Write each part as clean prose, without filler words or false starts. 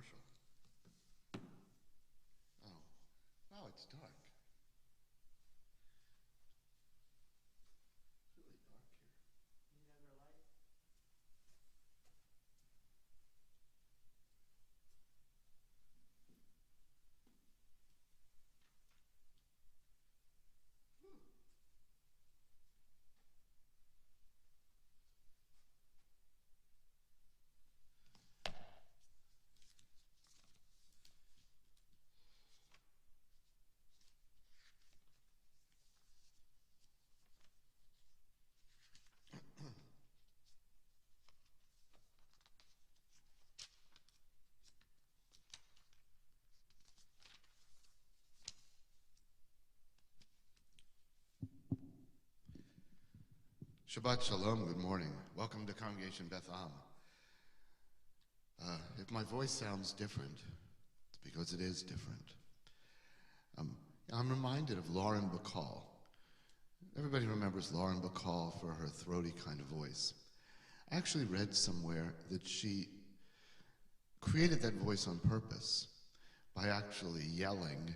commercial. Oh, now it's dark. It's really dark here. Need other light? Shabbat Shalom, good morning. Welcome to Congregation Beth Am. If my voice sounds different, it's because it is different. I'm reminded of Lauren Bacall. Everybody remembers Lauren Bacall for her throaty kind of voice. I actually read somewhere that she created that voice on purpose by actually yelling,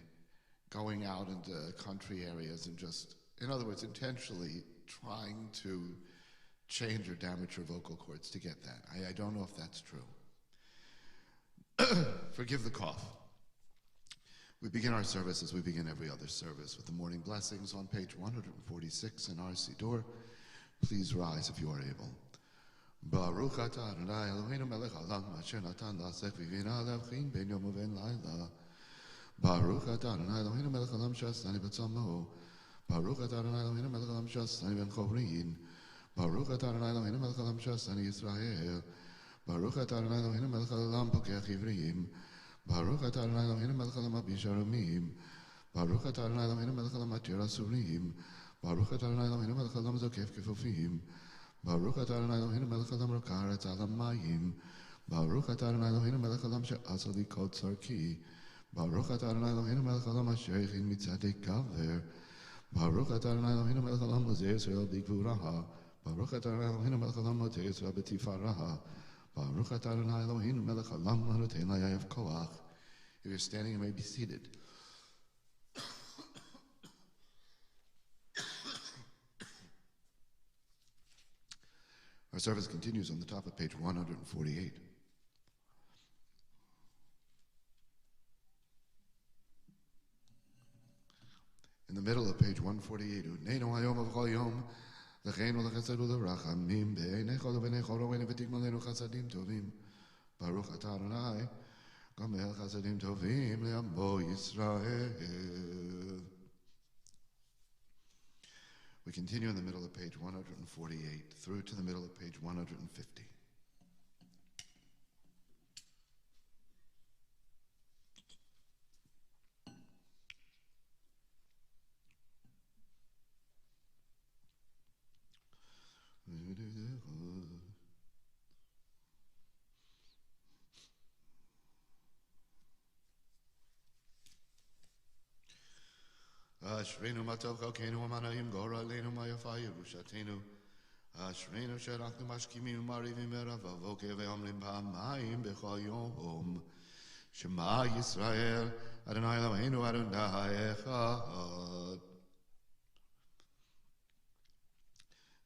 going out into country areas and just, in other words, intentionally trying to change or damage her vocal cords to get that. I don't know if that's true. Forgive the cough. We begin our service as we begin every other service with the morning blessings on page 146 in our Siddur. Please rise if you are able. Baruch atah Adonai Eloheinu melech haolam asher natan la'aseh v'vina le'avchin ben yom u'ben laila. Baruch atah Adonai Eloheinu melech haolam she'asani b'tzalmo. Baruch atah Adonai Eloheinu melech haolam she'asani ben choryin. Baruch atah Adonai Eloheinu melech haolam she'asani Yisrael. Baruch atah Adonai Eloheinu melech haolam pokech ivriim. Baruch atah Adonai Eloheinu melech haolam mabish arumim. Baruch atah Adonai Eloheinu melech haolam matir asurim. Baruch atah Adonai Eloheinu melech haolam zokef kefufim. Baruch atah Adonai Eloheinu melech haolam rokaretz alam mayim. Baruch atah Adonai Eloheinu melech haolam she'asa likot tzarki. Baruch atah Adonai Eloheinu melech haolam asher echin mitzadek gaver. Baruch atah Adonai Eloheinu melech haolam mozei Yisrael b'gvuraha. Baruch atah Adonai Eloheinu melech haolam motei Yisrael b'tifaraha. Baruch atah Adonai Eloheinu melech haolam hanotein layav koach. If you're standing, you may be seated. Our service continues on the top of page 148. In the middle of page 148, Udneinu hayom v'chol yom, l'cheinu l'chesed u'l'rachamim, be'einecho u'b'neicho ro'enu v'tikmalenu chasadim tovim. Baruch atah Adonai, gamel chasadim tovim le'amo Yisrael. We continue in the middle of page 148 through to the middle of page 150. Ashreinu matov chalkeinu amanayim gora aleinu mayafa yerushatenu. Ashreinu she'anachnu mashkimim u'marivim be'ravavo ve'omrim b'hamayim b'chol yom. Shema Yisrael Adonai Eloheinu Adonai echad.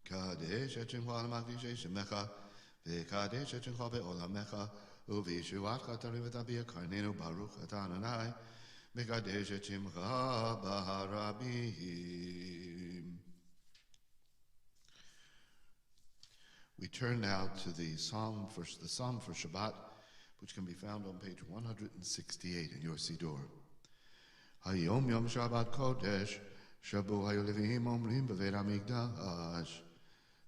Kadesh et shemcha l'makdishei shemecha ve'kadesh et shemcha be'olamecha u'v'yishuatcha tariv et abiyah karnenu baruch atah Adonai Mekadesh et shemcha b'harabim. We turn now to the psalm for Shabbat, which can be found on page 168 in your Siddur. Hayom Yom Shabbat Kodesh, Shabu Hayu Levim Omrim B'Veit HaMikdash,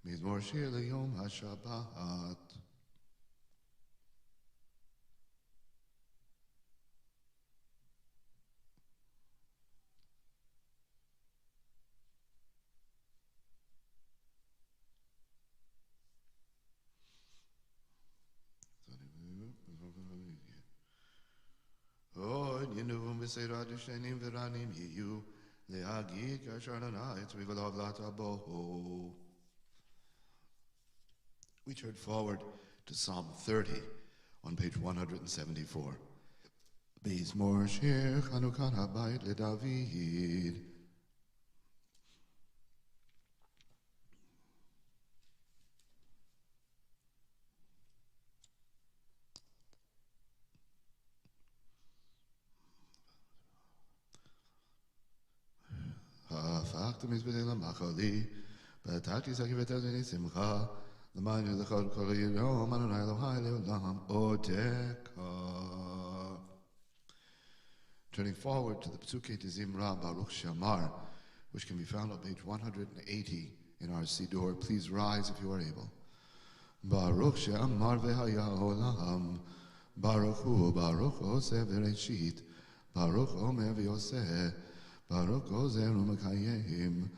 Mizmor Shir LeYom HaShabbat. We turn forward to Psalm 30 on page 174. Bizmor Shir Chanukat Habayit LeDavid. הפכת מזבחי למחלי, פתחתי סקיבת אדוני שמחה, למען יזכר כל יום, אדוני אלוהי לעולם עודך. Turning forward to the Psuke de Zimra Baruch Shamar, which can be found on page 180 in our Siddur. Please rise if you are able. Baruch Shamar v'haya olam, Baruch hu, Baruch oseh v'reshit, Baruch omer v'yoseh, Baruch ozer u'mekayim,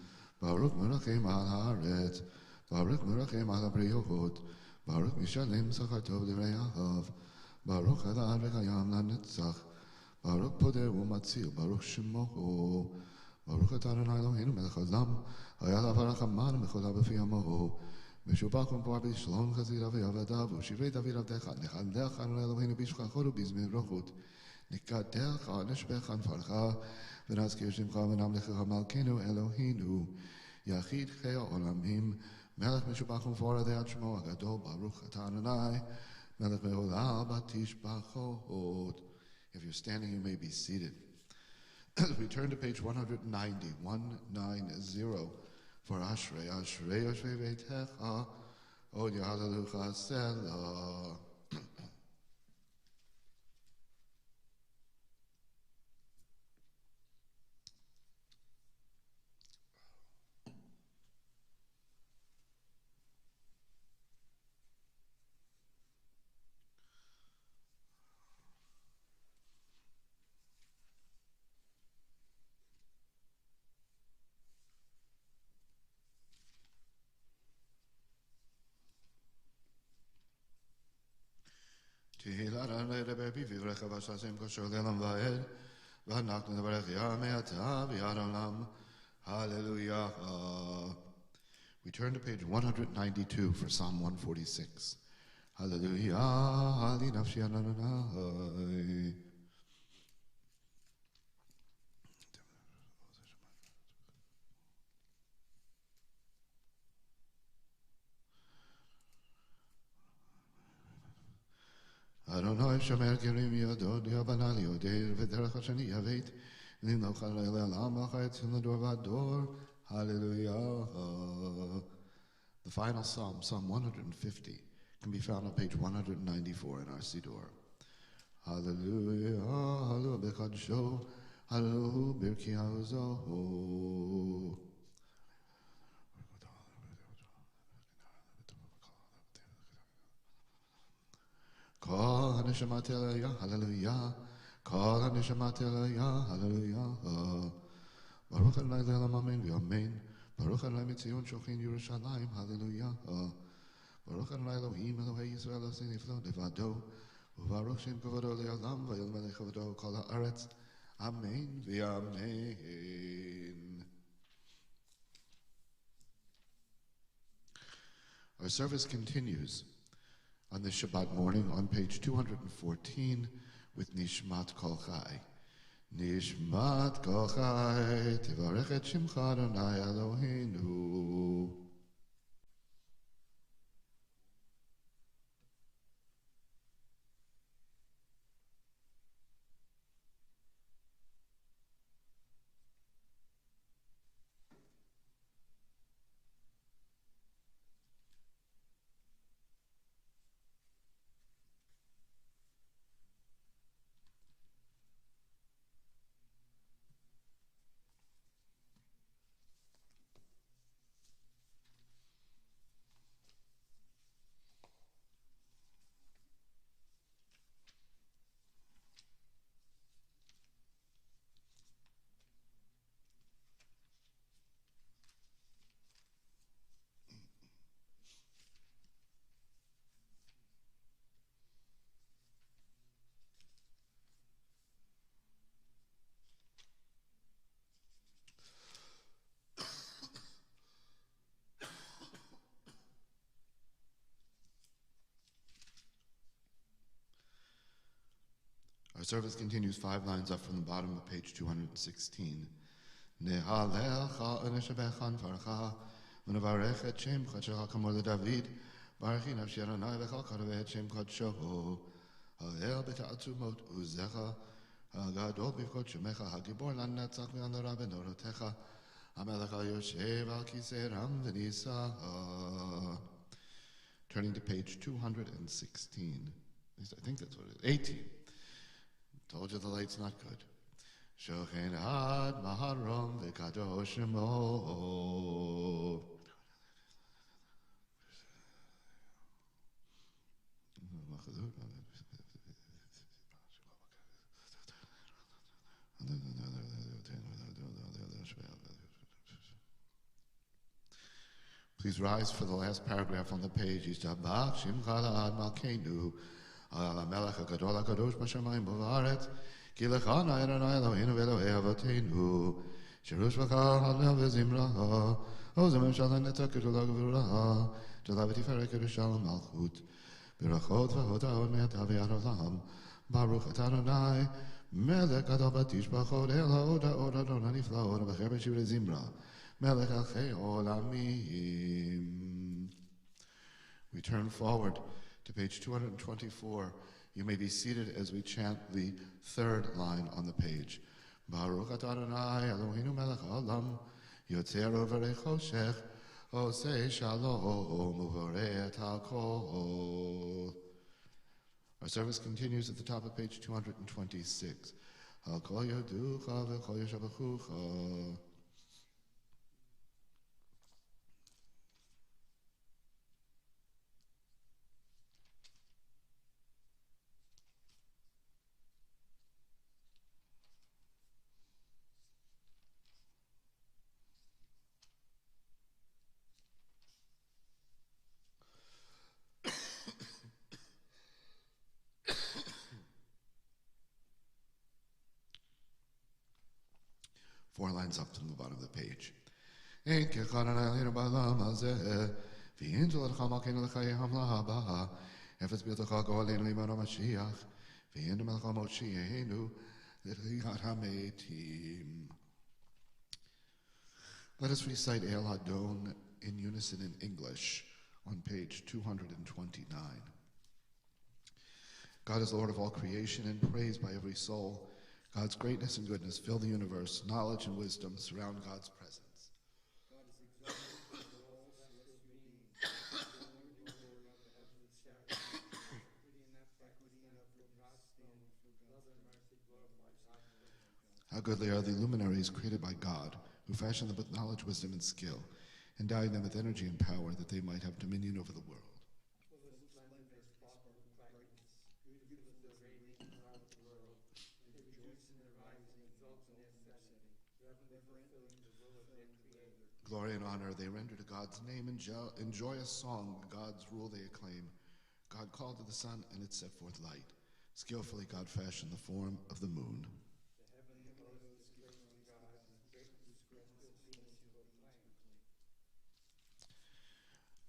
Baruch merachem al haaretz, Baruch merachem al habriyot, Baruch mishalem sachar tov l'reyahav, Baruch hadar v'kayam lanetzach, Baruch poder u'matzil, Baruch shemoho, Baruch atah Adonai Eloheinu melech haolam, hayalav harachaman mecholav b'fi amoho, משובח ומפואר בשלום חזירה ועבדיו ושברי דוד עבדיך נחלך אדוני אלוהינו בשכחו ובזמרות נקדש נשבח נפארך ונזכיר שמך ונמלכך מלכנו אלוהינו יחיד חיי העולמים מלך משובח ומפואר עד שמו הגדול ברוך אתה אדוני מלך מעולם בתשבחות. If you're standing, you may be seated. We turn to page 190 for Ashrei, Ashrei, Ashrei Veitecha, Od Yahalalucha Selah. תהילה לדבר בברך וששם כושר לעולם ועד ואנחנו נברך יה מעתה ועד עולם. Hallelujah. We turn to page 192 for Psalm 146. Hallelujah. Ali nafshi Adonai. Adonai shomer kirim yadod yabanali yodeir v'derech hashani yaveit v'nimlocha le'olam v'chayetz l'dor v'ador. Hallelujah. The final psalm, Psalm 150, can be found on page 194 in our Siddur. Hallelujah, hallelujah b'kadsho, hallelujah b'rkiyazo. Call Haneshamat Eloyah, hallelujah. Call Haneshamat Eloyah, hallelujah. Baruch Adonai le'olam amen v'amen. Baruch Adonai mitzion shochin Yerushalayim, hallelujah. Baruch Adonai Elohim Elohei Yisrael Elohim niflo levado. Uvaruch shem kavodo le'olam v'yol melech kavodo kol ha'aretz. Amen v'amen. Our service continues on this Shabbat morning on page 214 with Nishmat Kol Chai. Nishmat Kol Chai, Tivarech et Shimcha Adonai Eloheinu. Our service continues 5 lines up from the bottom of page 216. Nehalelcha u'neshabecha nfarcha u'nevarech et shem chadshach kamor leDavid baruchi nafshi Adonai v'chal karaveh et shem kadshoho ha'el b'ta'atzumot uzecha ha'gadol b'vkot shemecha ha'gibor la'netzach v'anara b'norotecha ha'melech ha'yoshev al kisei ram v'nisa. Turning to page 216. At least I think that's what it is. 18. Told you the light's not good. Shochen ad maharom v'kadosh shemo. Please rise for the last paragraph on the page. Yishtabach shimcha ad malkeinu al hamelech hagadol hakadosh b'shamayim u'va'aretz ki lecha na Adonai Eloheinu v'Elohei avoteinu shirush v'chal hadel v'zimra ozem v'shal netzach k'shula g'vura t'la v'tiferet k'rishal malchut b'rachot v'hot ha'od me'ata v'yad olam baruch et Adonai melech gadol b'tishbachot el ha'od ha'od Adonai niflaot v'cher b'shivre zimra melech alchei olamim. We turn forward to page 224. You may be seated as we chant the third line on the page. Baruch atah Adonai Eloheinu melech haolam yotzer u'varei choshech osei shalom u'varei et hakol. Our service continues at the top of page 226. Hakol yoducha v'kol yoshabachucha. Four lines up from the bottom of the page. Let us recite El Hadon in unison in English on page 229. God is Lord of all creation and praised by every soul. God's greatness and goodness fill the universe. Knowledge and wisdom surround God's presence. God is exalted above all celestial beings. How goodly are the luminaries created by God, who fashioned them with knowledge, wisdom, and skill, endowing them with energy and power that they might have dominion over the world. Glory and honor they render to God's name, and joyous song, God's rule they acclaim. God called to the sun, and it set forth light. Skillfully God fashioned the form of the moon.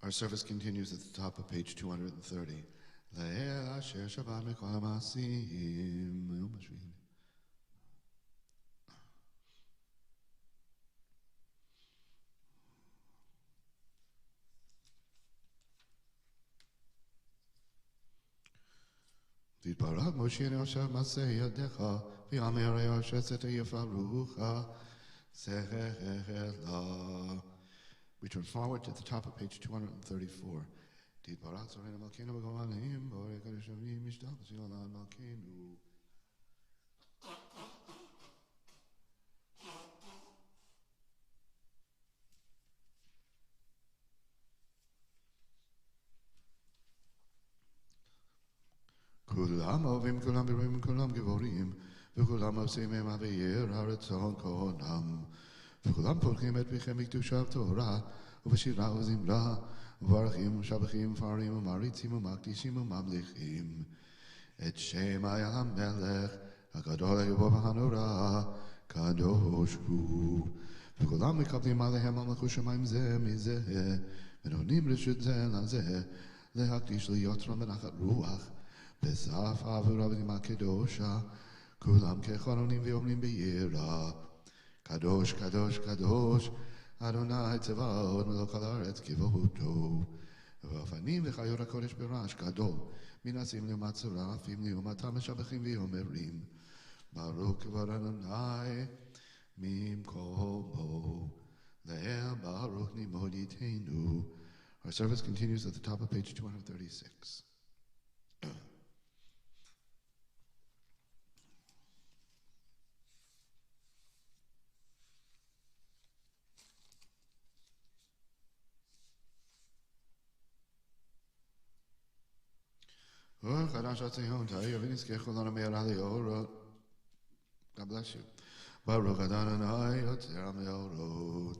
Our service continues at the top of page 230. Titbarak Moshe Yoshev Maseh Yadecha V'Amer Yoshet Yafarucha Sechela. We turn forward to the top of page 234. Titbarak Zorena Malkeinu B'Gavanim Borei Kadeshavim Mishdal B'Zilan Malkeinu. Kulam ovim kulam birim kulam givorim v'kulam avsimim aviyir haratzon konam v'kulam polchim et bichem mikdushav Torah uv'shira uzimra v'varachim shabachim farim umaritzim umakdishim umamlichim et shemai hamelech hakadol yubov hanora kadosh hu v'kulam mikablim alehem al malchut shamayim zeh mizeh v'nonim reshut zeh lazeh lehakdish liyotram v'nachat ruach Besaf Avuravidim Akedosha, Kulam kechoronim v'omrim b'yira. Kadosh, kadosh, kadosh. Adonai Tzevaot melech haaretz kivoto. V'afanim v'chayor hakodesh berash gadol. Minasim li'umatzora, afim li'umatam meshabachim v'yomerim. Baruch kavod Adonai mimkomo. Le'el baruch nimod yiteinu. Our service continues at the top of page 236. God bless you. Baruch Adonai Yotzei Me'orot.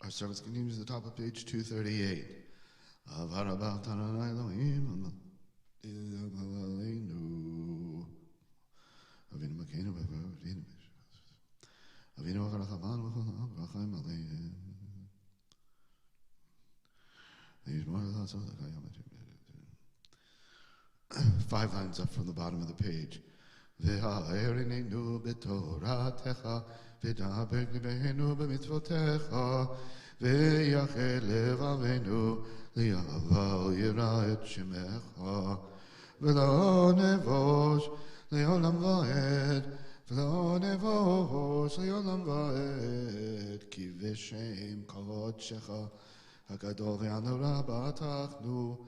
Our service continues at the top of page 238. Avarabat Adonai Elohim Aleinu. Avinu Makenu Avinu Avinu Acharachavanu V'chaim Aleim. These more thoughts of the 5 lines up from the bottom of the page. Ve'ha'erinenu b'toratecha v'daber libeinu b'mitzvotecha ve'yachel levavenu li'ava yira et shemecha v'lo nevosh le'olam va'ed v'lo nevosh le'olam va'ed ki v'shem kodshecha hagadol ve'anora b'atachnu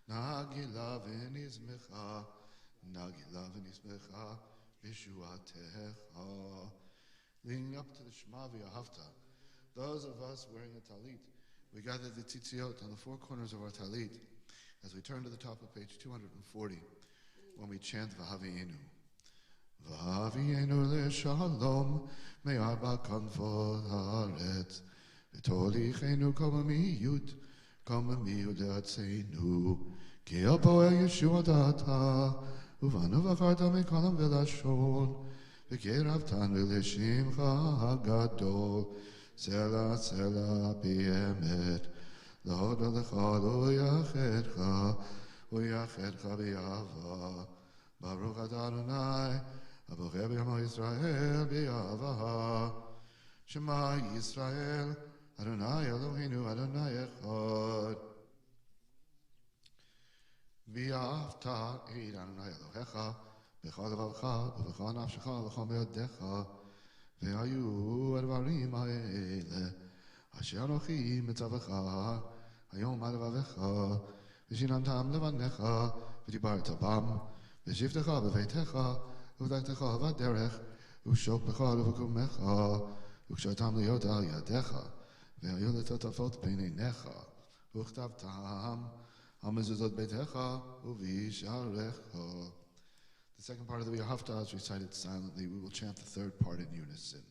Nagila v'nizmecha, v'shuatecha. Leading up to the Shema v'Ahavta, those of us wearing a talit, we gather the tzitziot on the 4 corners of our talit as we turn to the top of page 240 when we chant V'havienu. V'havienu le'shalom me'arba kanfot haaretz v'tolichenu kol miyut Come miudatseinu, ki apoel Yeshua data, uvanu v'charta mekalam v'lashon, v'keravtan v'leshimcha hagadol, sela sela b'emet, l'hoda lecha lo yachedcha b'yava, Baruch Adonai, abocher b'yamo Yisrael b'yava, Shema Yisrael, Adonai Eloheinu, Adonai Echad. V'yafta eid Adonai Elohecha, b'chol levavecha, u'b'chol nafshecha, u'b'chol me'odecha, v'hayu advarim ha'ele, asher anochi mitzavecha, hayom al levavecha, v'shinamtam levanecha, v'dibarta bam, v'shivtecha b'veitecha, u'v'daktecha v'aderech, u'shokbecha u'v'kumecha, u'kshotam liot al yadecha, והיו לטוטפות בעיניך, וכתבתם על מזוזות ביתך ובשעריך. The second part of the V'ahavta is recited silently. We will chant the third part in unison.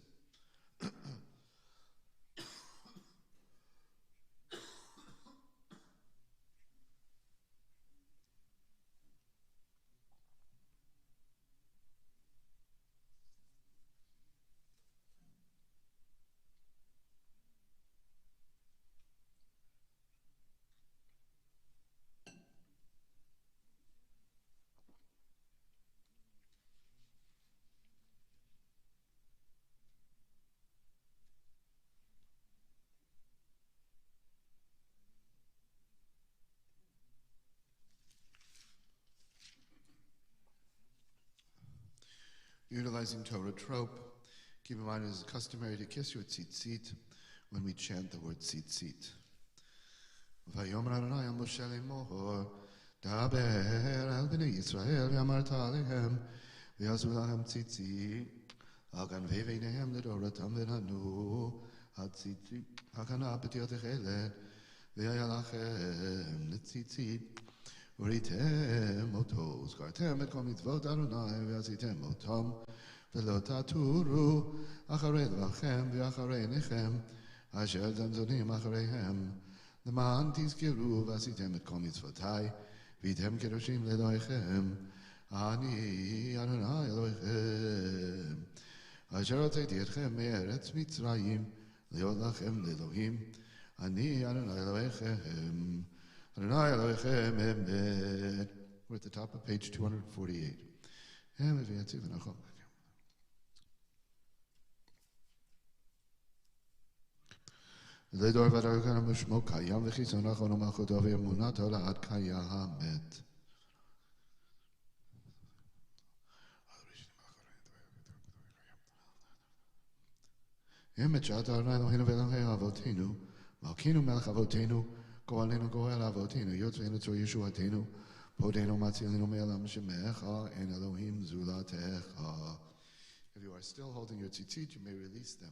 Utilizing Torah trope, keep in mind it is customary to kiss your tzitzit when we chant the word tzitzit. Vayomer Adonai al Moshe lemor, daber al bnei Yisrael v'amarta alehem, v'yasu lahem tzitzit, al ganvei veinehem ledoratam v'nanu, ha-tzitzit, ha-kana b'tiot echelet, v'yaya lachem letzitzit, וראיתם אותו, זכרתם את כל מצוות אדוני ועשיתם אותם, ולא תטורו אחרי לבבכם ואחרי עיניכם, אשר זמזונים אחריהם, למען תזכרו ועשיתם את כל מצוותי, והייתם קדושים לאלוהיכם, אני אדוני אלוהיכם, אשר הוצאתי אתכם מארץ מצרים, להיות לכם לאלוהים, אני אדוני אלוהיכם. Adonai Elohechem Emet. We're at the top of page 248. לדור ודרכנו בשמו קיים וחיסון אחונו מלכותו ואמונתו לעד קיימת. אמת שעת אדוני אלוהינו ואלוהי אבותינו, מלכינו מלך אבותינו, גואלנו גואל אבותינו, יוצאנו צור ישועתנו, פודנו מצילנו מעולם שמך, אין אלוהים זולתך. If you are still holding your tzitzit, you may release them.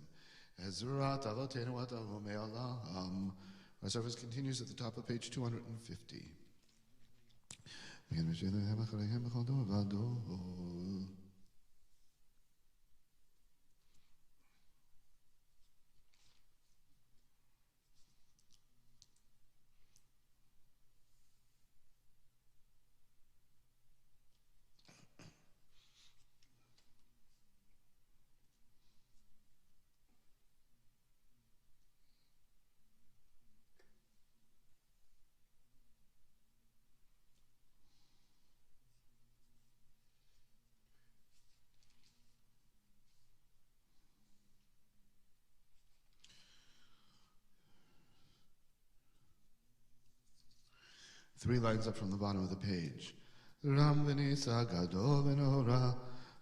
Ezurat avotenu atavu me'olam. Our service continues at the top of page 250. Three lines up from the bottom of the page. Ram v'nisa gadol v'nora,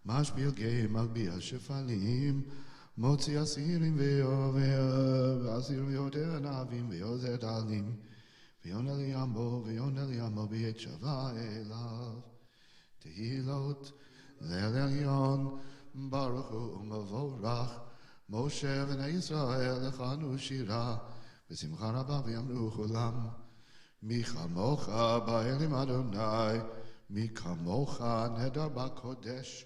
mashbil gei magbia shefalim, motzi asirim v'asirim v'yoter anavim v'yozer dalim, v'yon eliyambo b'yet shava elav, tehilot le'el elyon, baruch hu u'mavorach, Moshe v'nei Yisrael echanu shira, v'simcha rabba v'yamru chulam, Mi chamocha ba'elim Adonai, mi kamocha nedar ba'kodesh,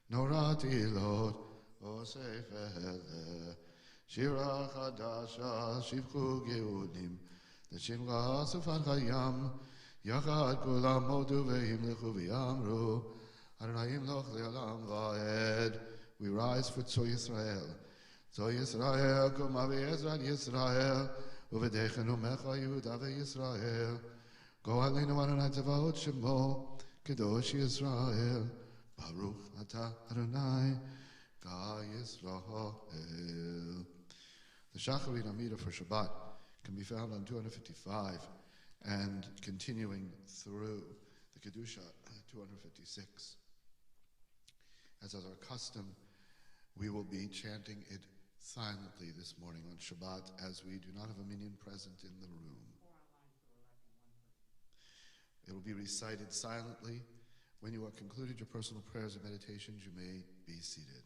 norati lot, osef ele, shira chadasha, shivchu geudim, l'shimcha sufat chayam, yachad kulam modu ve'imlechu v'yamru, Adonai imloch le'olam va'ed. We rise for Tzor Yisrael. Tzor Yisrael, kuma v'ezrat Yisrael, Uvedechenu mecha Yehuda veYisrael. Go aleinu Adonai Tzevaot Shemo, Kedosh Yisrael. Baruch Ata Adonai, Ga Yisrael. The Shacharit Amida for Shabbat can be found on 255 and continuing through the Kedusha 256. As is our custom, we will be chanting it silently this morning on Shabbat, as we do not have a minyan present in the room. It will be recited silently. When you have concluded your personal prayers and meditations, you may be seated.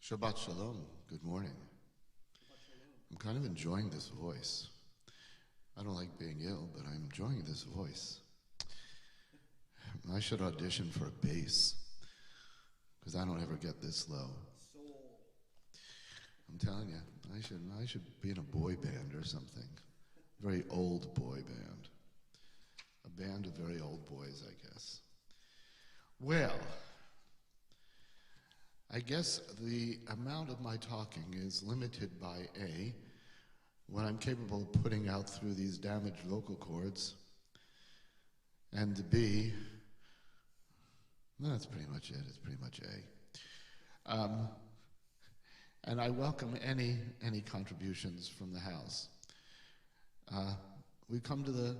Shabbat Shalom. Good morning. I'm kind of enjoying this voice. I don't like being ill, but I'm enjoying this voice. I should audition for a bass, because I don't ever get this low. I'm telling you, I should be in a boy band or something. A very old boy band. A band of very old boys, I guess. Well, I guess the amount of my talking is limited by A, what I'm capable of putting out through these damaged vocal cords, and B, that's pretty much it. It's pretty much A. And I welcome any contributions from the house. We come to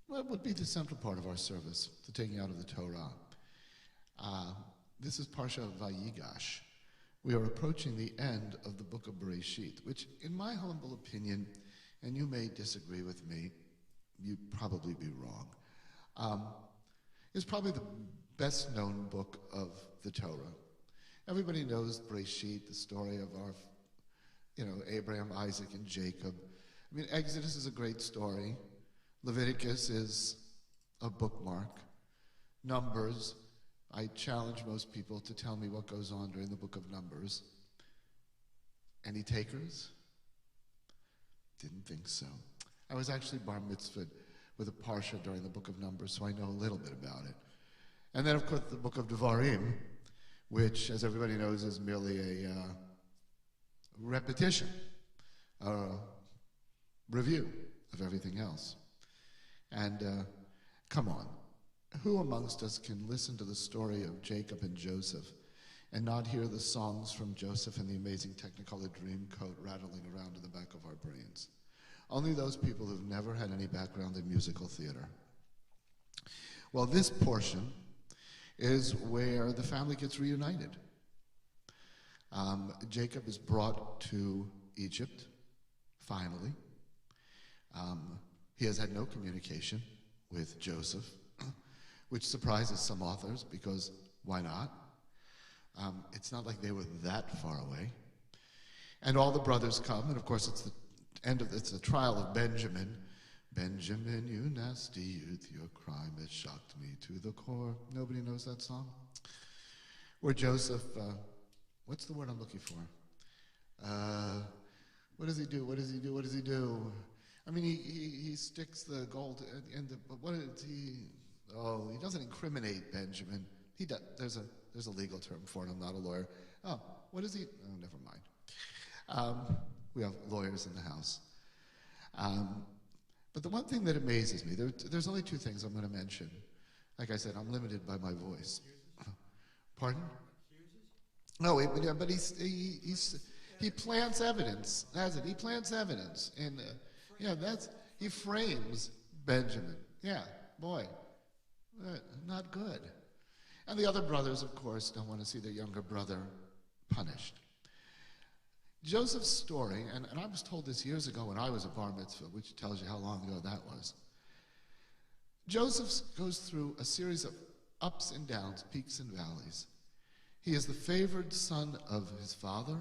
what would be the central part of our service, the taking out of the Torah. This is Parsha Vayigash. We are approaching the end of the book of Bereshit, which, in my humble opinion, and you may disagree with me, you'd probably be wrong, is probably the best known book of the Torah. Everybody knows Bereshit, the story of our, Abraham, Isaac, and Jacob. I mean, Exodus is a great story. Leviticus is a bookmark. Numbers, I challenge most people to tell me what goes on during the book of Numbers. Any takers? Didn't think so. I was actually bar mitzvahed with a parsha during the book of Numbers, so I know a little bit about it. And then, of course, the book of Devarim, which, as everybody knows, is merely a repetition, a review of everything else. And come on, who amongst us can listen to the story of Jacob and Joseph and not hear the songs from Joseph and the amazing Technicolor Dreamcoat rattling around in the back of our brains? Only those people who've never had any background in musical theater. Well, this portion is where the family gets reunited. Jacob is brought to Egypt, finally. He has had no communication with Joseph, which surprises some authors, because why not? It's not like they were that far away. And all the brothers come, and of course it's the trial of Benjamin. Benjamin, you nasty youth, your crime has shocked me to the core. Nobody knows that song? Where Joseph, what's the word I'm looking for? What does he do? What does he do? What does he do? I mean, he sticks the gold in the, but what is he? Oh, he doesn't incriminate Benjamin. He does. There's a legal term for it. I'm not a lawyer. Oh, what is he? Oh, never mind. We have lawyers in the house. But the one thing that amazes me, there's only two things I'm going to mention. Like I said, I'm limited by my voice. Pardon? No, but he plants evidence, has it? He plants evidence, and he frames Benjamin. Yeah, boy, not good. And the other brothers, of course, don't want to see their younger brother punished. Joseph's story, and I was told this years ago when I was a bar mitzvah, which tells you how long ago that was. Joseph goes through a series of ups and downs, peaks and valleys. He is the favored son of his father,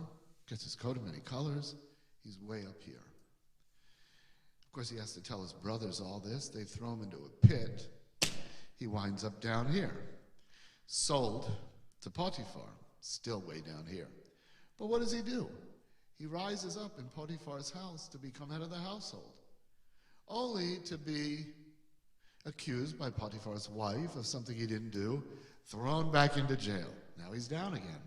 gets his coat of many colors. He's way up here. Of course, he has to tell his brothers all this. They throw him into a pit. He winds up down here. Sold to Potiphar, still way down here. But what does he do? He rises up in Potiphar's house to become head of the household, only to be accused by Potiphar's wife of something he didn't do, thrown back into jail. Now he's down again.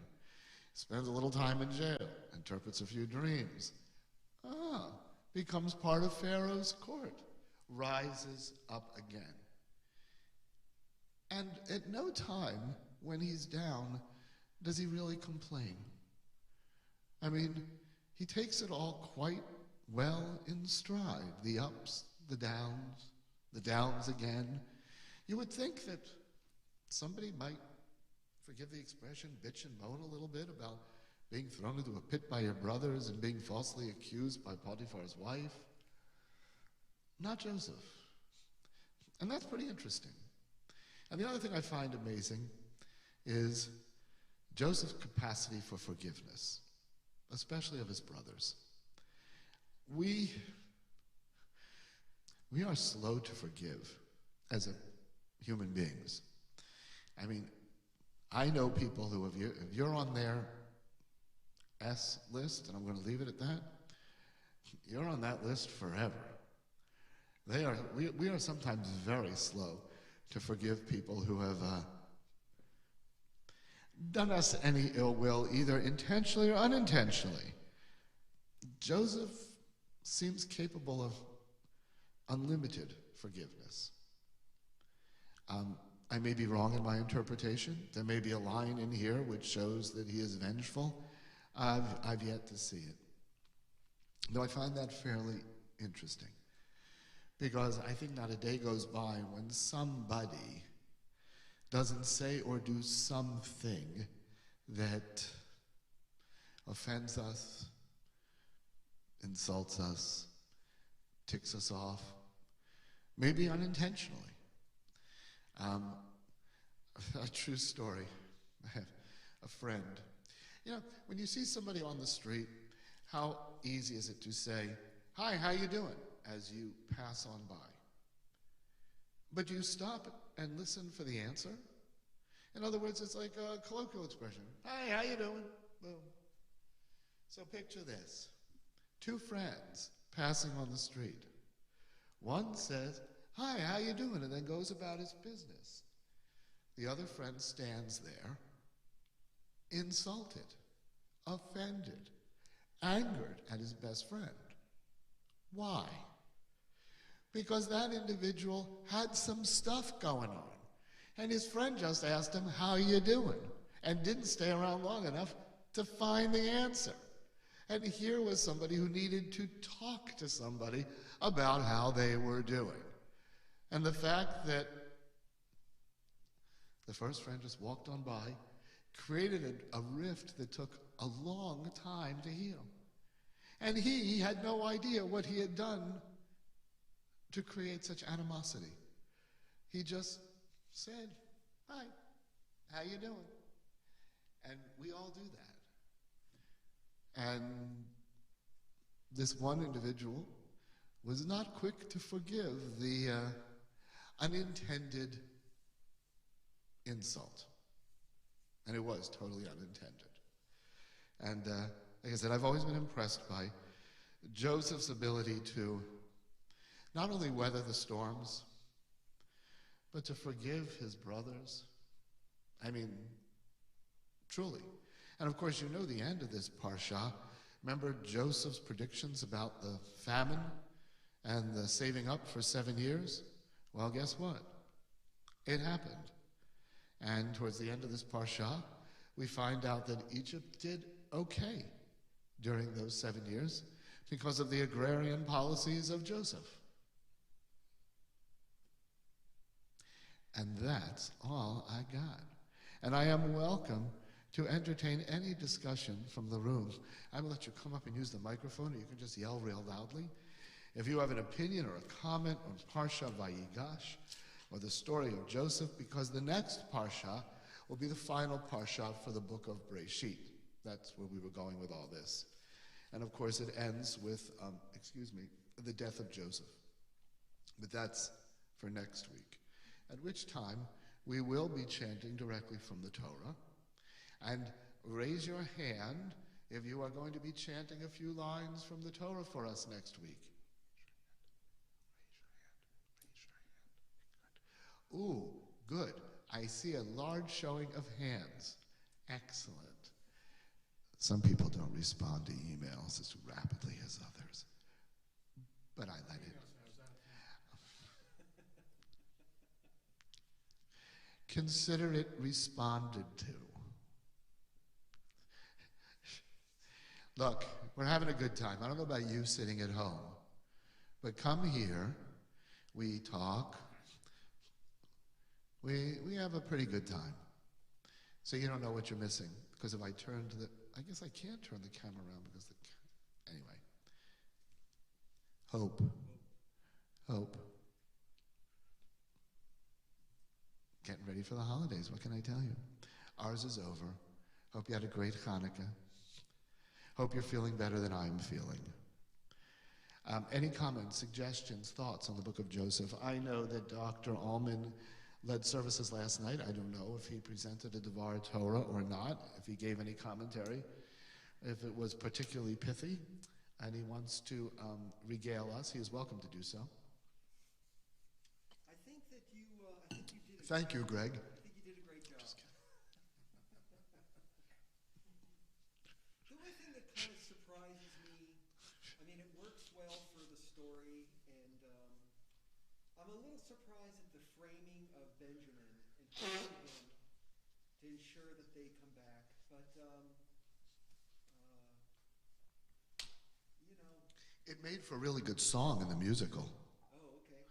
Spends a little time in jail, interprets a few dreams. Becomes part of Pharaoh's court, rises up again. And at no time when he's down does he really complain. I mean, he takes it all quite well in stride. The ups, the downs again. You would think that somebody might, forgive the expression, bitch and moan a little bit about being thrown into a pit by your brothers and being falsely accused by Potiphar's wife. Not Joseph. And that's pretty interesting. And the other thing I find amazing is Joseph's capacity for forgiveness, especially of his brothers. We are slow to forgive as human beings. I mean, I know people who, if you're on their S list, and I'm going to leave it at that, you're on that list forever. We are sometimes very slow to forgive people who have done us any ill will, either intentionally or unintentionally. Joseph seems capable of unlimited forgiveness. I may be wrong in my interpretation. There may be a line in here which shows that he is vengeful. I've yet to see it. Though I find that fairly interesting, because I think not a day goes by when somebody doesn't say or do something that offends us, insults us, ticks us off, maybe unintentionally. A true story. I have a friend. You know, when you see somebody on the street, how easy is it to say, "Hi, how you doing?" as you pass on by? But you stop and listen for the answer? In other words, it's like a colloquial expression. "Hi, how you doing?" Boom. So picture this. Two friends passing on the street. One says, "Hi, how you doing?" and then goes about his business. The other friend stands there, insulted, offended, angered at his best friend. Why? Because that individual had some stuff going on. And his friend just asked him, "How you doing?" and didn't stay around long enough to find the answer. And here was somebody who needed to talk to somebody about how they were doing. And the fact that the first friend just walked on by created a rift that took a long time to heal. And he had no idea what he had done to create such animosity. He just said, "Hi, how you doing?" And we all do that. And this one individual was not quick to forgive the unintended insult. And it was totally unintended. And like I said, I've always been impressed by Joseph's ability to not only weather the storms, but to forgive his brothers. I mean, truly. And of course, you know the end of this parsha. Remember Joseph's predictions about the famine and the saving up for 7 years? Well, guess what? It happened. And towards the end of this parsha, we find out that Egypt did okay during those 7 years because of the agrarian policies of Joseph. And that's all I got. And I am welcome to entertain any discussion from the room. I will let you come up and use the microphone, or you can just yell real loudly. If you have an opinion or a comment on Parsha Vayigash, or the story of Joseph, because the next Parsha will be the final Parsha for the book of Breshit. That's where we were going with all this. And of course it ends with, the death of Joseph. But that's for next week. At which time we will be chanting directly from the Torah. And raise your hand if you are going to be chanting a few lines from the Torah for us next week. Raise your hand. Ooh, good. I see a large showing of hands. Excellent. Some people don't respond to emails as rapidly as others, but I let it. Consider it responded to. Look, we're having a good time. I don't know about you sitting at home, but come here, we talk, we have a pretty good time. So you don't know what you're missing, because if I turn to I guess I can't turn the camera around because anyway. Hope. Getting ready for the holidays, what can I tell you? Ours is over. Hope you had a great Hanukkah. Hope you're feeling better than I'm feeling. Any comments, suggestions, thoughts on the book of Joseph? I know that Dr. Allman led services last night. I don't know if he presented a Devar Torah or not, if he gave any commentary, if it was particularly pithy, and he wants to regale us, he is welcome to do so. I think you did. Thank you, Greg. I think you did a great job. Just kidding. The only thing that kind of surprises me, I mean, it works well for the story, and I'm a little surprised at the framing of Benjamin and pushing him to ensure that they come back. But It made for a really good song in the musical. Oh, okay.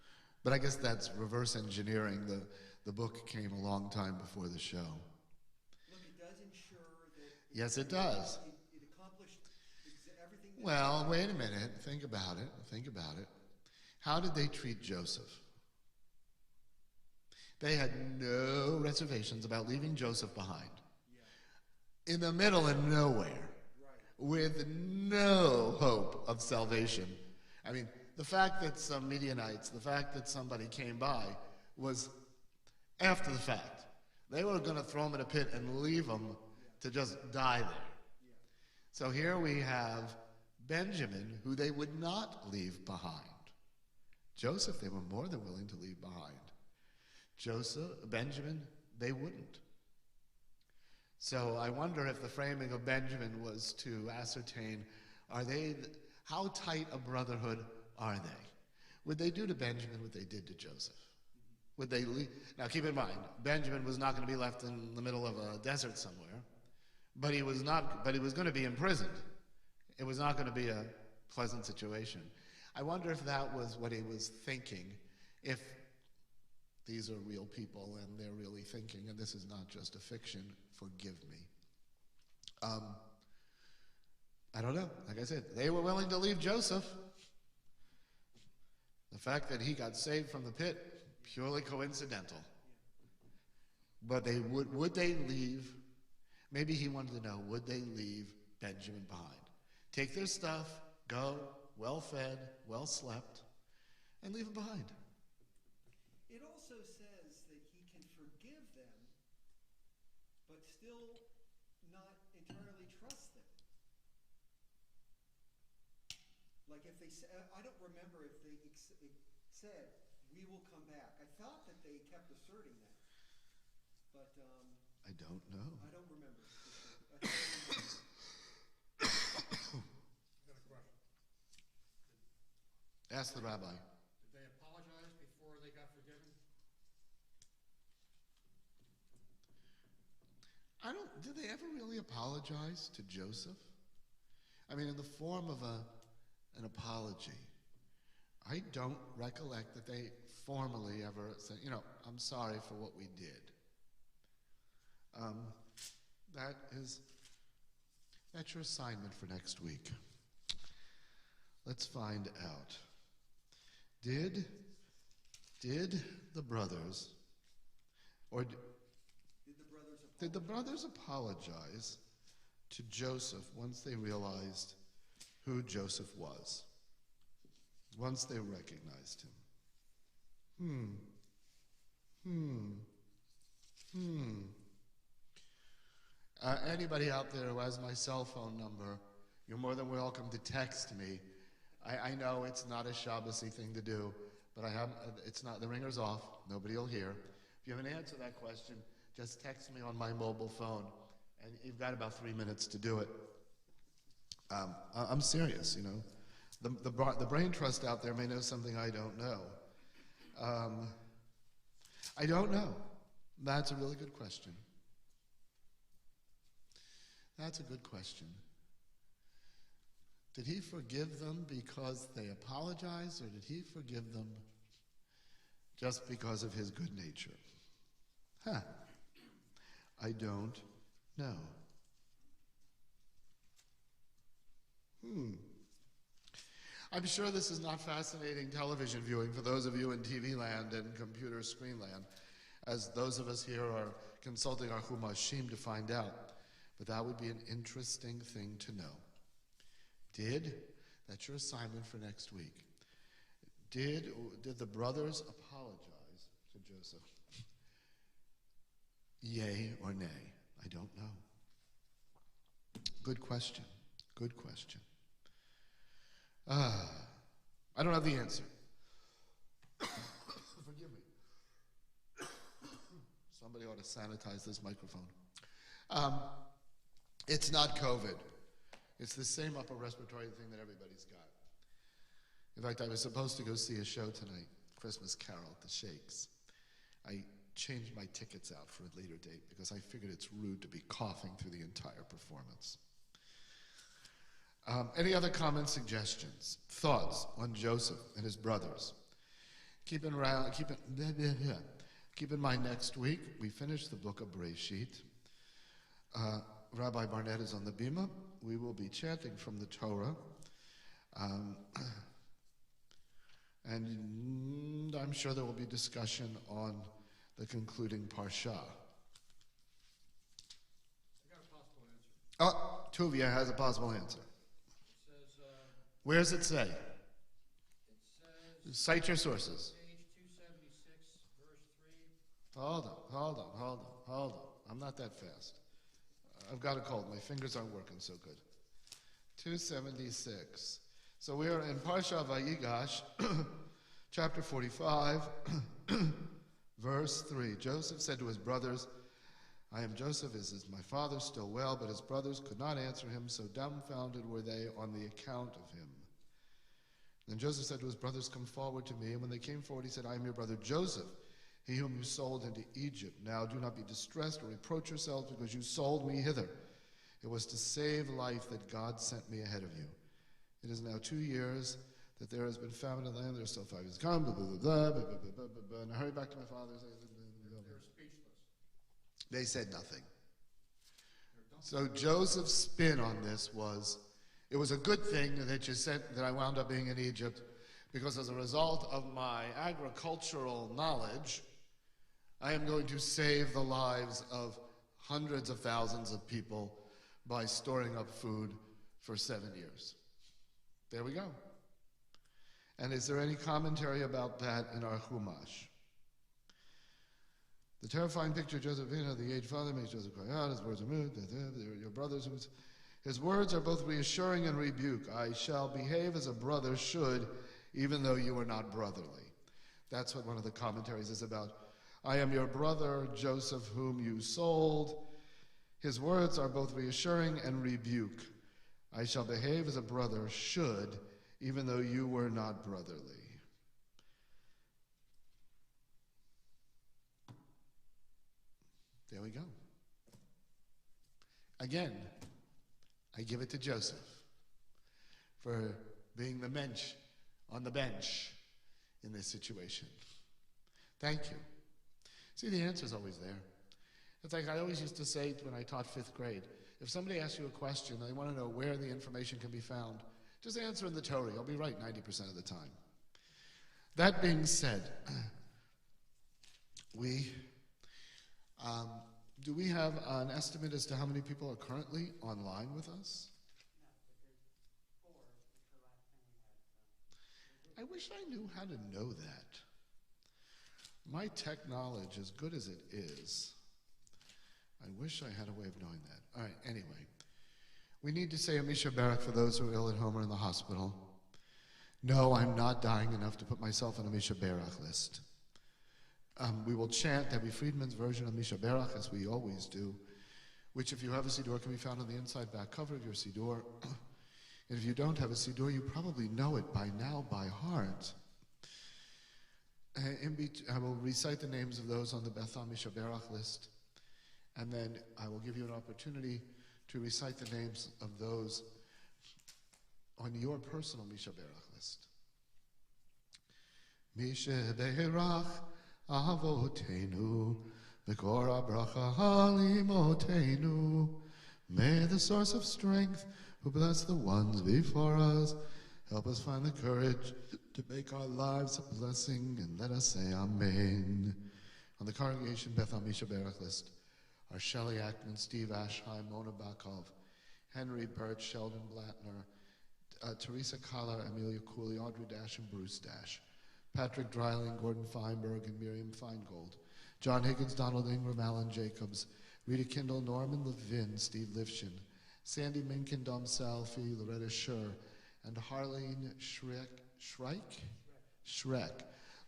But I guess that's reverse engineering. The book came a long time before the show. Look, it does ensure that... Yes, it does. It accomplished everything... Well, wait a minute. Think about it. Think about it. How did they treat Joseph? They had no reservations about leaving Joseph behind. Yeah. In the middle of nowhere. With no hope of salvation. I mean, the fact that some Midianites, the fact that somebody came by was after the fact. They were going to throw him in a pit and leave him to just die there. So here we have Benjamin, who they would not leave behind. Joseph, they were more than willing to leave behind. Benjamin, they wouldn't. So I wonder if the framing of Benjamin was to ascertain, how tight a brotherhood are they? Would they do to Benjamin what they did to Joseph? Would they leave? Now keep in mind, Benjamin was not going to be left in the middle of a desert somewhere, but he was going to be imprisoned. It was not going to be a pleasant situation. I wonder if that was what he was thinking, if these are real people and they're really thinking, and this is not just a fiction, forgive me. I don't know. Like I said, they were willing to leave Joseph. The fact that he got saved from the pit, purely coincidental. But would they leave? Maybe he wanted to know, would they leave Benjamin behind? Take their stuff, go, well-fed, well-slept, and leave him behind. It also says that he can forgive them, but still not entirely trust them. Like if they say, I don't remember if they said, we will come back. I thought that they kept asserting that. But I don't know. I don't remember. I've got a question. Ask the rabbi. Did they apologize before they got forgiven? Did they ever really apologize to Joseph? I mean, in the form of an apology. I don't recollect that they formally ever said, I'm sorry for what we did. That's your assignment for next week. Let's find out. Did the brothers, or did the brothers apologize to Joseph once they realized who Joseph was? Once they recognized him? Anybody out there who has my cell phone number, you're more than welcome to text me. I know it's not a Shabbosy thing to do, but it's not, the ringer's off, nobody will hear. If you have an answer to that question, just text me on my mobile phone, and you've got about 3 minutes to do it. I'm serious, The brain trust out there may know something I don't know. I don't know. That's a really good question. That's a good question. Did he forgive them because they apologized, or did he forgive them just because of his good nature? I don't know. I'm sure this is not fascinating television viewing for those of you in TV land and computer screen land, as those of us here are consulting our Chumashim to find out. But that would be an interesting thing to know. That's your assignment for next week. Did the brothers apologize to Joseph? Yay or nay? I don't know. Good question. Good question. I don't have the answer. Forgive me. Somebody ought to sanitize this microphone. It's not COVID. It's the same upper respiratory thing that everybody's got. In fact, I was supposed to go see a show tonight, Christmas Carol at the Shakes. I changed my tickets out for a later date because I figured it's rude to be coughing through the entire performance. Any other comments, suggestions, thoughts on Joseph and his brothers? Keep in mind next week, we finish the book of Bereshit. Rabbi Barnett is on the bima. We will be chanting from the Torah. And I'm sure there will be discussion on the concluding parsha. I got a possible answer. Oh, Tuvia has a possible answer. It says, Where does it say? it says, Cite your sources. page 276, verse 3. Hold on. I'm not that fast. I've got a cold. My fingers aren't working so good. 276. So we are in Parsha Vayigash, chapter 45, verse 3. Joseph said to his brothers, I am Joseph, is my father still well? But his brothers could not answer him, so dumbfounded were they on the account of him. Then Joseph said to his brothers, come forward to me. And when they came forward, he said, I am your brother Joseph, he whom you sold into Egypt. Now do not be distressed or reproach yourselves because you sold me hither. It was to save life that God sent me ahead of you. It is now 2 years that there has been famine in the land. There are still 5 years to come. And I hurry back to my father. They're speechless. They said nothing. So Joseph's spin on this was, it was a good thing that you said that I wound up being in Egypt, because as a result of my agricultural knowledge, I am going to save the lives of hundreds of thousands of people by storing up food for 7 years. There we go. And is there any commentary about that in our Chumash? The terrifying picture of Joseph, the aged father, makes Joseph cry out. His words are moved. They're your brothers. His words are both reassuring and rebuke. I shall behave as a brother should, even though you are not brotherly. That's what one of the commentaries is about. I am your brother, Joseph, whom you sold. His words are both reassuring and rebuke. I shall behave as a brother should, even though you were not brotherly. There we go. Again, I give it to Joseph for being the mensch on the bench in this situation. Thank you. See, the answer's always there. It's like I always used to say when I taught 5th grade, if somebody asks you a question and they want to know where the information can be found, just answer in the Torah. You'll be right 90% of the time. That being said, do we have an estimate as to how many people are currently online with us? I wish I knew how to know that. My tech knowledge, as good as it is, I wish I had a way of knowing that. All right, anyway. We need to say a Misha Barak for those who are ill at home or in the hospital. No, I'm not dying enough to put myself on a Misha Barak list. We will chant Debbie Friedman's version of Misha Barak, as we always do, which, if you have a Siddur, can be found on the inside back cover of your Siddur. And if you don't have a Siddur, you probably know it by now by heart. I will recite the names of those on the Beth Am Misha Barak list, and then I will give you an opportunity to recite the names of those on your personal Misha Barak list. Misha Barak Avotenu, Mekora Bracha Halimotenu. May the source of strength, who bless the ones before us, help us find the courage to make our lives a blessing, and let us say Amen. On the congregation Beth Am Misha Barak list Shelley Ackman, Steve Ashheim, Mona Bakov, Henry Burt, Sheldon Blattner, Teresa Collar, Amelia Cooley, Audrey Dash, and Bruce Dash, Patrick Dreiling, Gordon Feinberg, and Miriam Feingold, John Higgins, Donald Ingram, Alan Jacobs, Rita Kindle, Norman Levin, Steve Lifshin, Sandy Minkin, Dom Salfi, Loretta Schur, and Harleen Schreck,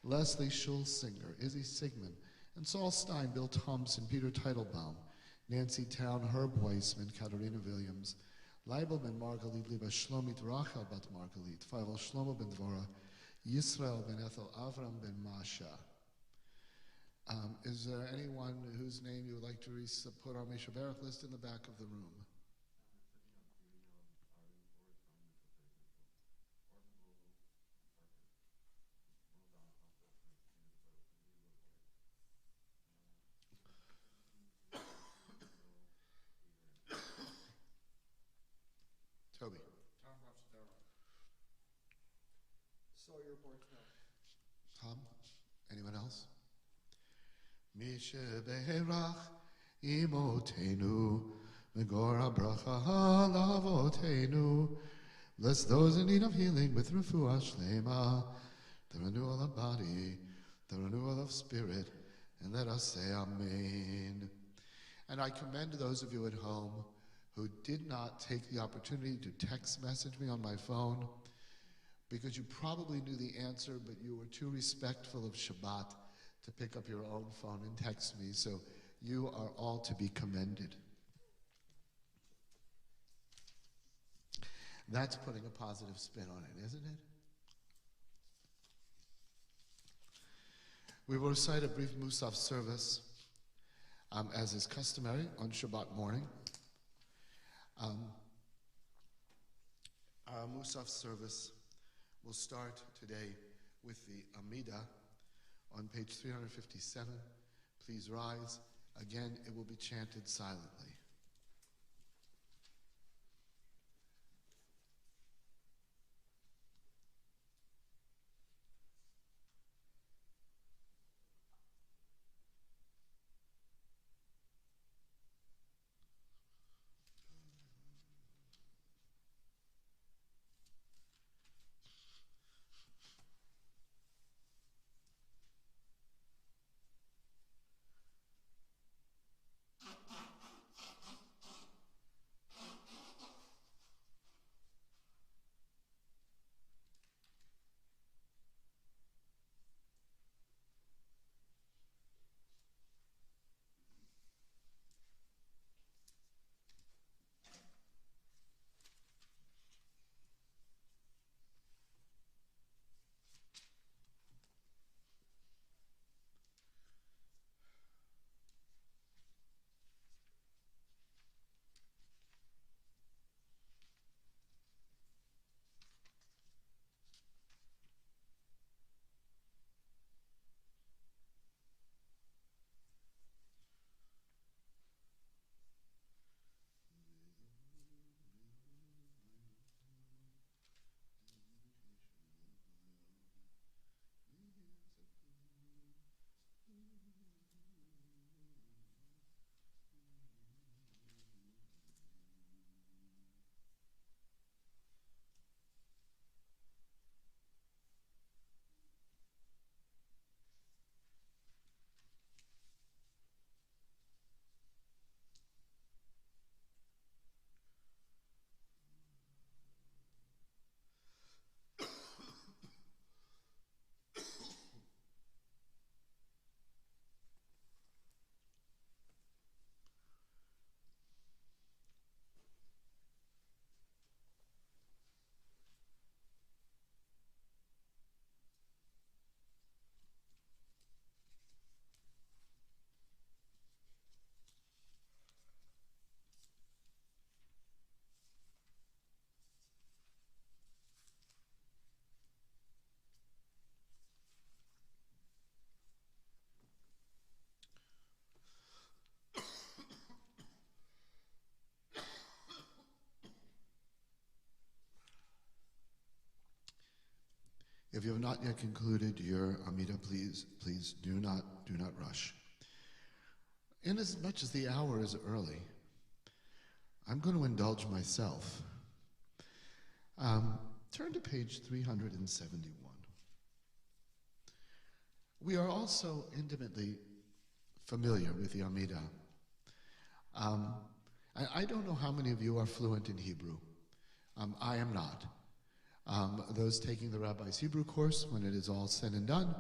Leslie Schulsinger, Izzy Sigmund, and Saul Stein, Bill Thompson, Peter Teitelbaum, Nancy Town, Herb Weissman, Katarina Williams, Leibel ben Margalit, Liba Shlomit Rachel bat Margalit, Feivel Shlomo ben Dvora, Yisrael ben Ethel, Avram ben Masha. Is there anyone whose name you would like to put on Misha Barak list in the back of the room? Toby. Tom Rapsataro. Sawyer Bartel. Tom? Anyone else? Misha Beherach Imotenu Megora Bracha Lavotenu. Bless those in need of healing with refuah shlema, the renewal of body, the renewal of spirit, and let us say Amen. And I commend those of you at home who did not take the opportunity to text message me on my phone because you probably knew the answer, but you were too respectful of Shabbat to pick up your own phone and text me, so you are all to be commended. That's putting a positive spin on it, isn't it? We will recite a brief Musaf service, as is customary on Shabbat morning. Our Musaf service will start today with the Amidah on page 357. Please rise. Again, it will be chanted silently. If you have not yet concluded your Amidah, please do not rush. inasmuch as the hour is early, I'm going to indulge myself. Turn to page 371. We are also intimately familiar with the Amidah. I don't know how many of you are fluent in Hebrew. I am not. Those taking the rabbi's Hebrew course, when it is all said and done,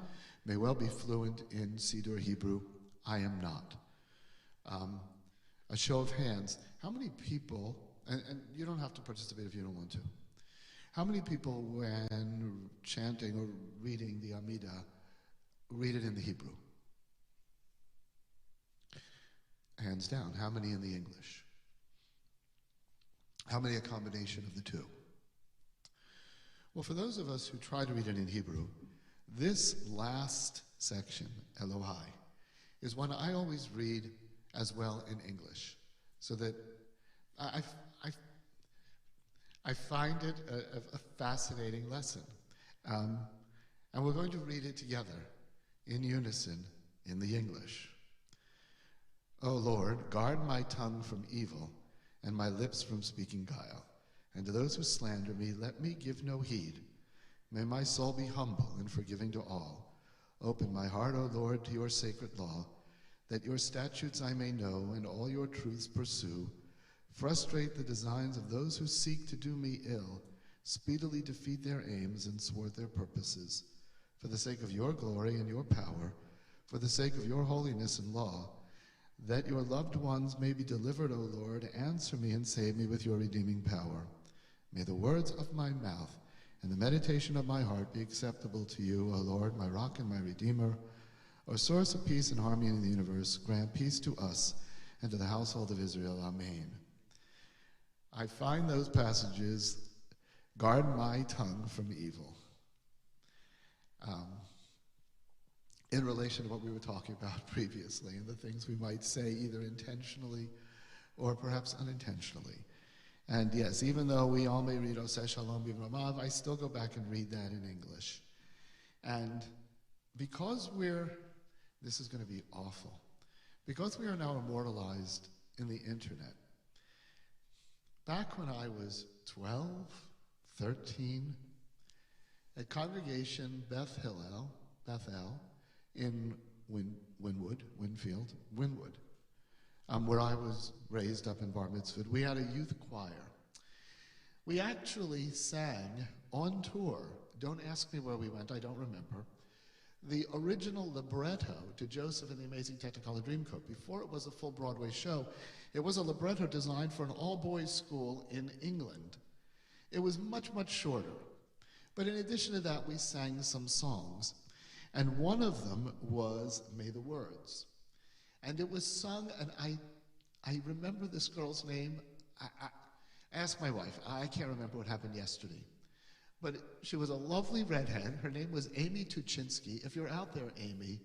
may well be fluent in Siddur Hebrew. I am not. A show of hands, how many people, and you don't have to participate if you don't want to, how many people, when chanting or reading the Amidah, read it in the Hebrew? Hands down. How many in the English? How many a combination of the two? Well, for those of us who try to read it in Hebrew, this last section, Elohai, is one I always read as well in English, so that I find it a fascinating lesson. And we're going to read it together in unison in the English. O Lord, guard my tongue from evil and my lips from speaking guile. And to those who slander me, let me give no heed. May my soul be humble and forgiving to all. Open my heart, O Lord, to your sacred law, that your statutes I may know and all your truths pursue. Frustrate the designs of those who seek to do me ill. Speedily defeat their aims and thwart their purposes. For the sake of your glory and your power, for the sake of your holiness and law, that your loved ones may be delivered, O Lord, answer me and save me with your redeeming power. May the words of my mouth and the meditation of my heart be acceptable to you, O Lord, my rock and my redeemer, O source of peace and harmony in the universe. Grant peace to us and to the household of Israel. Amen. I find those passages, guard my tongue from evil, in relation to what we were talking about previously and the things we might say either intentionally or perhaps unintentionally. And yes, even though we all may read Oseh Shalom B'Ramav, I still go back and read that in English. And because this is going to be awful, because we are now immortalized in the internet, back when I was 12, 13, at Congregation Beth El, in Winwood, where I was raised up in Bar Mitzvah, we had a youth choir. We actually sang on tour, don't ask me where we went, I don't remember, the original libretto to Joseph and the Amazing Technicolor Dreamcoat. Before it was a full Broadway show, it was a libretto designed for an all-boys school in England. It was much, much shorter. But in addition to that, we sang some songs. And one of them was May the Words. And it was sung, and I remember this girl's name. I asked my wife. I can't remember what happened yesterday. But she was a lovely redhead. Her name was Amy Tuchinski. If you're out there, Amy,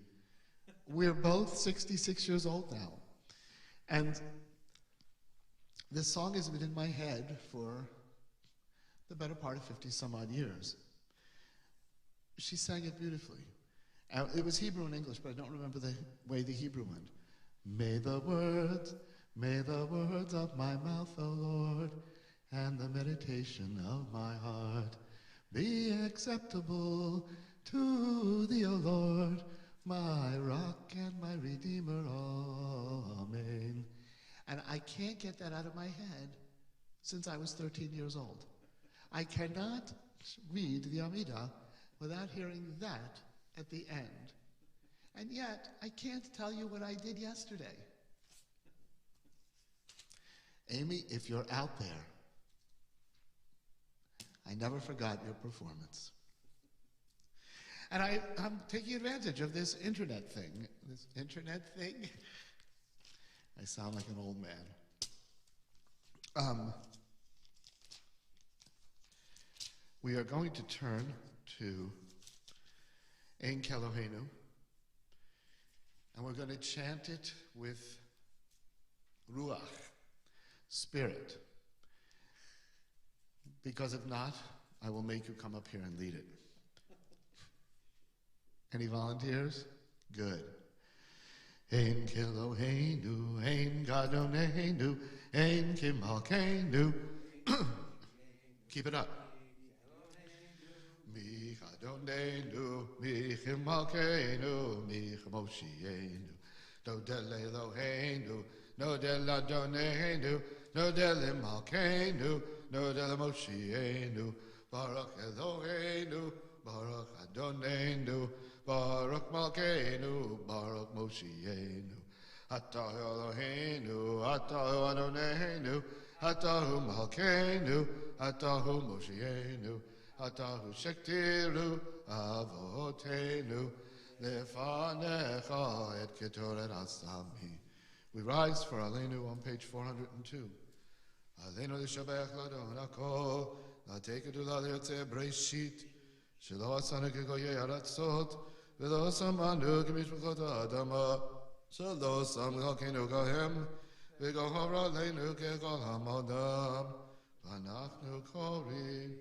we're both 66 years old now. And this song has been in my head for the better part of 50 some odd years. She sang it beautifully. It was Hebrew and English, but I don't remember the way the Hebrew went. May the words of my mouth, O Lord, and the meditation of my heart be acceptable to thee, O Lord, my rock and my redeemer. Amen. And I can't get that out of my head since I was 13 years old. I cannot read the Amidah without hearing that at the end. And yet, I can't tell you what I did yesterday. Amy, if you're out there, I never forgot your performance. And I'm taking advantage of this internet thing. I sound like an old man. We are going to turn to Ein Kelohenu, and we're going to chant it with Ruach, Spirit. Because if not, I will make you come up here and lead it. Any volunteers? Good. Ein Keloheinu, Ein Gadoneinu, Ein Kimalkeinu. Keep it up. Mi Gadoneinu, Mi Kimalkeinu, Mi Chamoshienu. No Del Eloheinu, no Del Adoneinu, no Del Malkeinu, no Del Moshienu. Baruch Eloheinu, Baruch Adonenu, Baruch Malkeinu, Baruch Moshienu. Atahu Eloheinu, Atahu Adonenu, Atahu Malkeinu, Atahu Moshienu, Atahu Shektiru, Avotenu, Lefanecha et Ketoret Asami. We rise for Aleinu on page 402. Aleinu l'shabech l'adon hakol, la'tekedu la'liotze breshit, shelo asanu kegoyei haratzot, v'lo samanu k'mishpachot ha'adama, shelo samnu kenu kahem, v'gohar aleinu kekol hamadam, v'anachnu korim,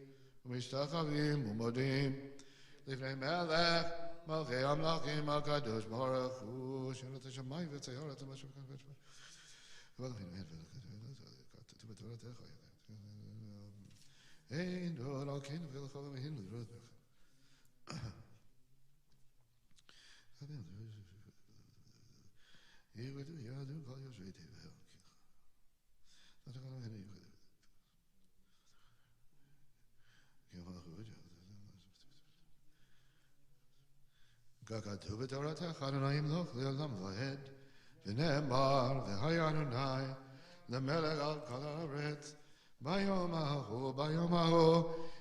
u'mishtachavim u'modim, lifnei melech, malchei amlachim ha'kadosh baruch hu, shenot hashamayim v'tzeyorat ha'mashem k'v'shma. Ein dor al kein vil khavam hin rot. Ye we do ya do call your straight vel. That I don't any. Gaga tu betorata khanayim loch le'lam vahed. V'nemar v'hayanunai le'melech al kol haaretz. Bayom ahu,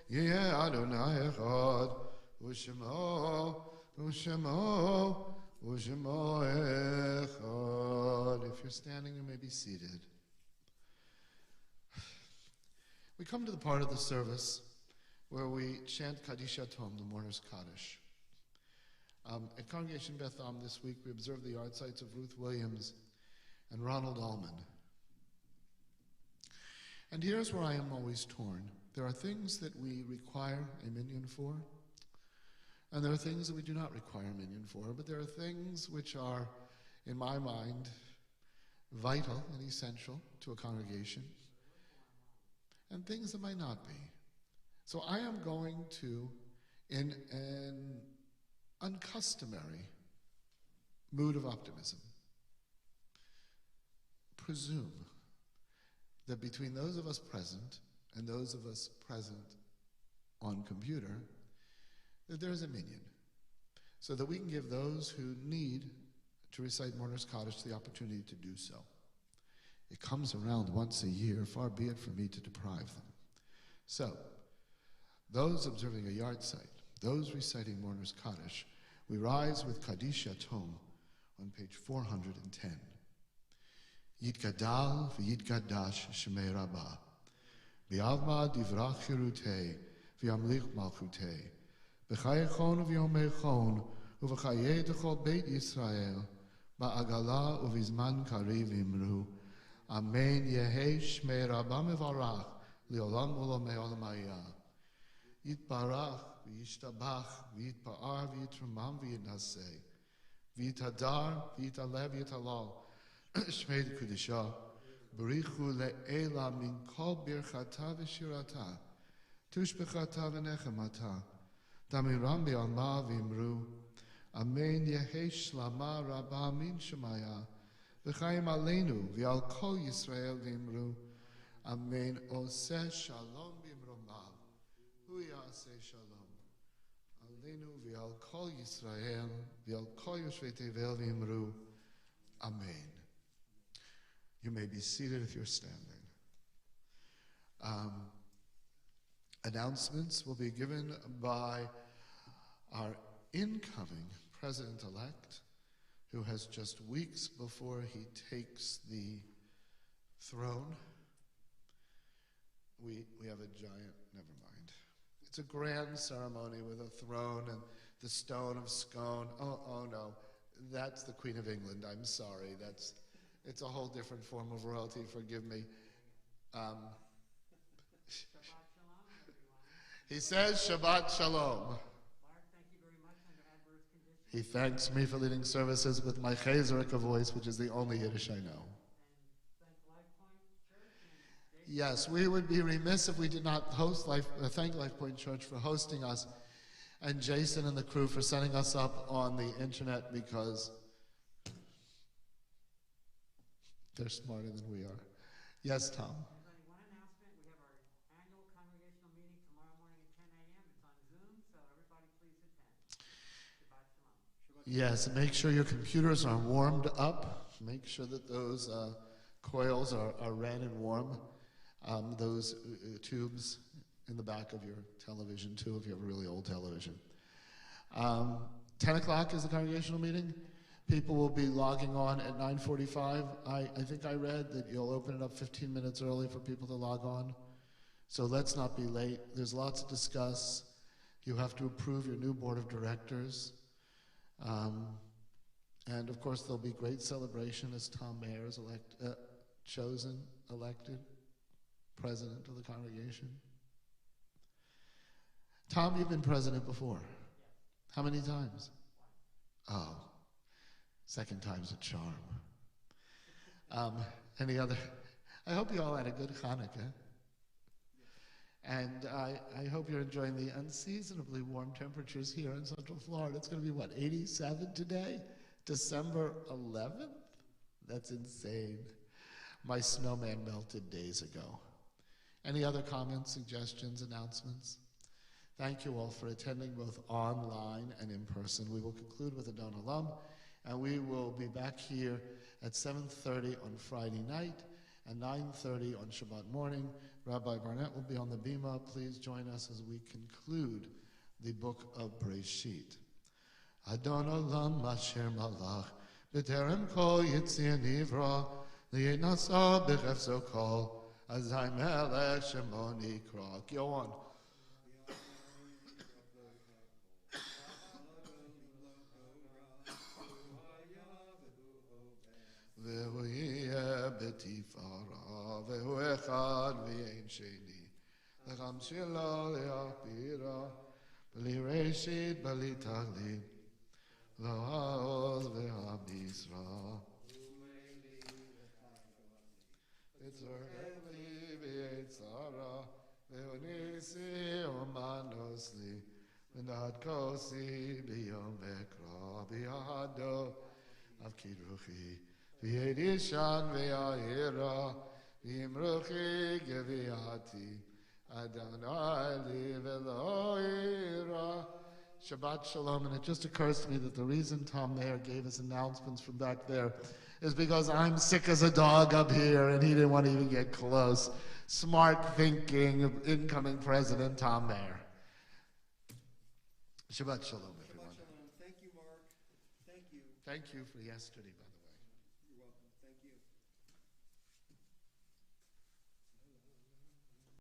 yeh Adonai echad, u'shemo echad. If you're standing, you may be seated. We come to the part of the service where we chant Kaddish Tom, the mourner's Kaddish. At Congregation Beth Am this week, we observed the yard sites of Ruth Williams and Ronald Allman. And here's where I am always torn. There are things that we require a minyan for, and there are things that we do not require a minyan for, but there are things which are, in my mind, vital and essential to a congregation, and things that might not be. So I am going to, in an uncustomary mood of optimism, presume that between those of us present and those of us present on computer, that there is a minyan, so that we can give those who need to recite Mourner's Kaddish the opportunity to do so. It comes around once a year, far be it from me to deprive them. So, those observing a yard site, those reciting Mourner's Kaddish, we rise with Kaddish Tom on page 410. Yitgadal v'yitgadash shmei Rabbah, v'yavma divrach chirutei, v'yamlich malchutei, v'chayechon v'yomechon, uv'chayei d'chol beit Yisrael, ba'agala uv'izman kariv imru, amen yehei shmei Rabbah mevarach, li'olam u'lomei olamaya. Yitbarach v'yishtabach, v'yitpa'ar v'yitramam v'yitnasei, v'yitadar v'yitalev v'yitalal, Shmei Kudisha, Barichu le'ela min kol birchata v'shirata, tushbechata v'nechemata, damiram be'alma v'imru, amen yehei shlama rabba min shemaya, v'chayim aleinu v'al kol Yisrael v'imru, amen oseh shalom b'imromav, hu yaseh shalom, aleinu v'al kol Yisrael, v'al kol yoshvei tevel v'imru, amen. You may be seated if you're standing. Announcements will be given by our incoming president-elect, who has just weeks before he takes the throne. We have a giant, never mind. It's a grand ceremony with a throne and the stone of scone. Oh no, that's the Queen of England. I'm sorry, it's a whole different form of royalty, forgive me. He says Shabbat Shalom. Mark, thank you very much. Under adverse conditions, He thanks me for leading services with my Chazarika voice, which is the only Yiddish I know. Yes, we would be remiss if we did not thank Life Point Church for hosting us, and Jason and the crew for setting us up on the internet, because they're smarter than we are. Yes, Tom. There's only one announcement. We have our annual congregational meeting tomorrow morning at 10 a.m. It's on Zoom, so everybody please attend. Shabbat Shalom. Yes, and make sure your computers are warmed up. Make sure that those coils are red and warm. Those tubes in the back of your television, too, if you have a really old television. 10 o'clock is the congregational meeting. People will be logging on at 9:45. I think I read that you'll open it up 15 minutes early for people to log on. So let's not be late. There's lots to discuss. You have to approve your new board of directors. And of course, there'll be great celebration as Tom Mayer is elected president of the congregation. Tom, you've been president before. How many times? Oh, second time's a charm. Any other? I hope you all had a good Hanukkah. And I hope you're enjoying the unseasonably warm temperatures here in Central Florida. It's going to be, 87 today? December 11th? That's insane. My snowman melted days ago. Any other comments, suggestions, announcements? Thank you all for attending both online and in person. We will conclude with a Don Olam, and we will be back here at 7:30 on Friday night and 9:30 on Shabbat morning. Rabbi Barnett will be on the bima. Please join us as we conclude the book of Breshit. Adon Olam Asher Malach B'terem Kol Yitzir Nivra Li'nasa B'chefso Kol Azai Melech Shemo Nikra. Go on. והוא יהיה בתפארה, והוא אחד ואין שני. לחמשי לו להכבירה, בלי ראשית, בלי תכלית, לא העוז והמשרה. יצורף לי ויצרה, והוא ניסי ומנוס לי, ונד כוסי ביום וקרא, בידו אבקיד רוחי. V'yedishan v'yahira, v'yimruchi geviati, Adonai li v'lo ira. Shabbat Shalom. And it just occurs to me that the reason Tom Mayer gave us announcements from back there is because I'm sick as a dog up here and he didn't want to even get close. Smart thinking of incoming President Tom Mayer. Shabbat Shalom, everyone. Shabbat Shalom. Thank you, Mark. Thank you. Thank you for yesterday.